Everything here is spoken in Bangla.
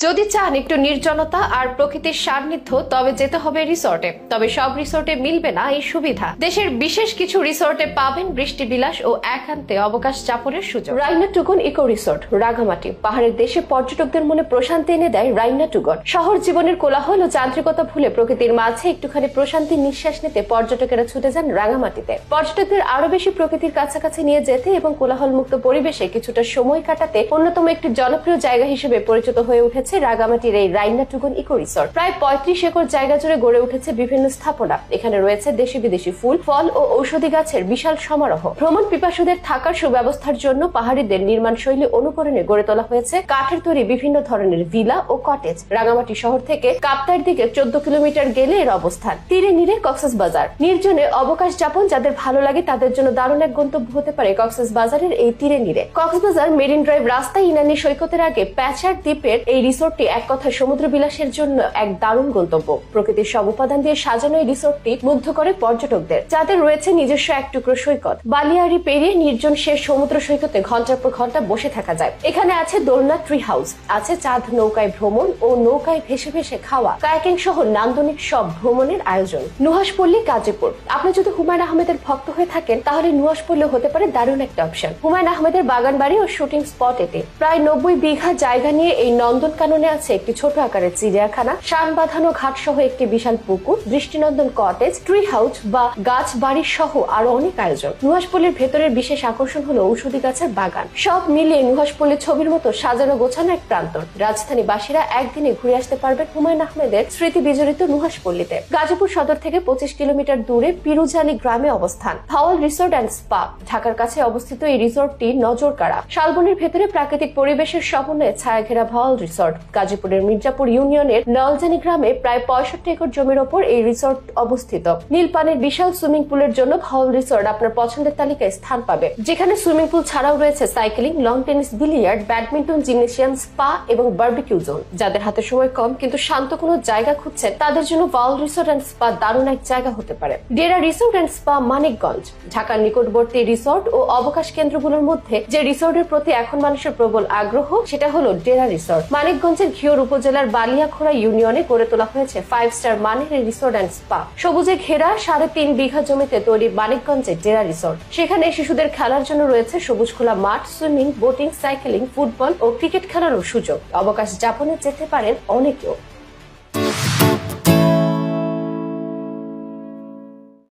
যদি চান একটু নির্জনতা আর প্রকৃতির সান্নিধ্য তবে যেতে হবে রিসোর্টে। তবে সব রিসোর্টে মিলবে না এই সুবিধা। দেশের বিশেষ কিছু রিসোর্টে পাবেন বৃষ্টি বিলাস ও একান্তে অবকাশ যাপনের সুযোগ। Raina Tugun eco resort, Rangamati. পাহাড়ের দেশে পর্যটকদের মনে প্রশান্তি এনে দেয় রাইনা টুগন। শহর জীবনের কোলাহল ও যান্ত্রিকতা ভুলে প্রকৃতির মাঝে একটুখানি প্রশান্তির নিঃশ্বাস নিতে পর্যটকেরা ছুটে যান রাঙামাটিতে। পর্যটকদের আরো বেশি প্রকৃতির কাছাকাছি নিয়ে যেতে এবং কোলাহল মুক্ত পরিবেশে কিছুটা সময় কাটাতে অন্যতম একটি জনপ্রিয় জায়গা হিসেবে পরিচিত হয়ে উঠেছে রাঙামাটির এই রাইনা টুগন ইকো রিসোর্ট। প্রায় 35 একর জায়গা জুড়ে গড়ে উঠেছে বিভিন্ন স্থাপনা। এখানে রয়েছে দেশি বিদেশি ফুল, ফল ও ঔষধি গাছের বিশাল সমারোহ। ভ্রমণ পিপাসুদের থাকার সুব্যবস্থার জন্য পাহাড়িদের নির্মাণ শৈলী অনুকরণে গড়ে তোলা হয়েছে কাঠের তৈরি বিভিন্ন ধরনের ভিলা ও কটেজ। রাঙামাটি শহর থেকে কাপ্তাইয়ের দিকে 14 কিলোমিটার গেলে এর অবস্থান। তীরে নীরে কক্সবাজার। নির্জনে অবকাশ যাপন যাদের ভালো লাগে তাদের জন্য দারুণ এক গন্তব্য হতে পারে কক্সবাজারের এই তীরে নীরে। কক্সবাজার মেরিন ড্রাইভ রাস্তায় ইনানি সৈকতের আগে প্যাচার দ্বীপের এই রিসোর্টটি এক কথায় সমুদ্র বিলাসের জন্য এক দারুণ গন্তব্য। প্রকৃতির সব উপাদান দিয়ে সাজানো এই রিসোর্টটি মুগ্ধ করে পর্যটকদের, যাদের রয়েছে নিজস্ব এক টুকরো সৈকত। বালিয়াড়ি পেরিয়ে নির্জন শেষ সমুদ্র সৈকতে ঘন্টার পর ঘন্টা বসে থাকা যায়। এখানে আছে দোলনা ট্রি হাউস, আছে চাঁদ নৌকায় ভ্রমণ ও নৌকায় ভেসে ভেসে খাওয়া, কায়াকিং সহ নান্দনিক সব ভ্রমণের আয়োজন। নুহাশপল্লী, গাজীপুর। আপনি যদি হুমায়ুন আহমেদের ভক্ত হয়ে থাকেন তাহলে নুহাশপল্লী হতে পারে দারুণ একটা অপশন। হুমায়ুন আহমেদের বাগান বাড়ি ও শুটিং স্পট এটি। প্রায় 90 বিঘা জায়গা নিয়ে এই নন্দনকাননে আছে একটি ছোট আকারের চিড়িয়াখানা, শান বাঁধানো ঘাট সহ একটি বিশাল পুকুর, দৃষ্টিনন্দন কটেজ, ট্রি হাউস বা গাছ বাড়ি সহ আরো অনেক আয়োজন। নুহাশপল্লীর ভেতরের বিশেষ আকর্ষণ হলো ঔষধি গাছের বাগান। সব মিলিয়ে নুহাশপল্লী ছবির মতো সাজানো গোছানো এক প্রান্তর। রাজধানীবাসীরা একদিনে ঘুরে আসতে পারবেন হুমায়ুন আহমেদের স্মৃতি বিজড়িত নুহাশপল্লীতে। গাজীপুর সদর থেকে 25 কিলোমিটার দূরে পিরুজালি গ্রামে অবস্থান। Bhawal resort and spa. ঢাকার কাছে অবস্থিত এই রিসোর্টটি নজর কাড়া। শালবনের ভেতরে প্রাকৃতিক পরিবেশের সমন্বয়ে ছায়া ঘেরা ভাওয়াল রিসোর্ট। গাজীপুরের মির্জাপুর ইউনিয়নের নলজানি গ্রামে প্রায় 65 একর জমির ওপর এই রিসোর্ট অবস্থিত। নীল পানির বিশাল সুইমিং পুলের জন্য ভাওয়াল রিসোর্ট আপনার পছন্দের তালিকায় স্থান পাবে, যেখানে সুইমিং পুল ছাড়াও রয়েছে cycling, long tennis, billiard, badminton, gymnasium, spa এবং বারবিকিউ জোন। যাদের হাতে সময় কম কিন্তু শান্ত কোনো জায়গা খুঁজছেন তাদের জন্য ভাওয়াল রিসোর্ট অ্যান্ড স্পা দারুণ এক জায়গা হতে পারে। ডেরা রিসোর্ট অ্যান্ড স্পা, মানিকগঞ্জ। ঢাকার নিকটবর্তী রিসোর্ট ও অবকাশ কেন্দ্রগুলোর মধ্যে যে রিসোর্টের প্রতি এখন মানুষের প্রবল আগ্রহ সেটা হলো ডেরা রিসোর্ট। মানিকগঞ্জের ঘিওর উপজেলার বালিয়াখোড়া ইউনিয়নে গড়ে তোলা হয়েছে 5 স্টার মানের রিসোর্ট অ্যান্ড স্পা। সবুজে ঘেরা 3.5 বিঘা জমিতে তৈরি মানিকগঞ্জের ডেরা রিসোর্ট। সেখানে শিশুদের খেলার জন্য রয়েছে সবুজ খোলা মাঠ, সুইমিং, বোটিং, সাইকেলিং, ফুটবল ও ক্রিকেট খেলারও সুযোগ। অবকাশ যাপনে যেতে পারেন অনেকেও।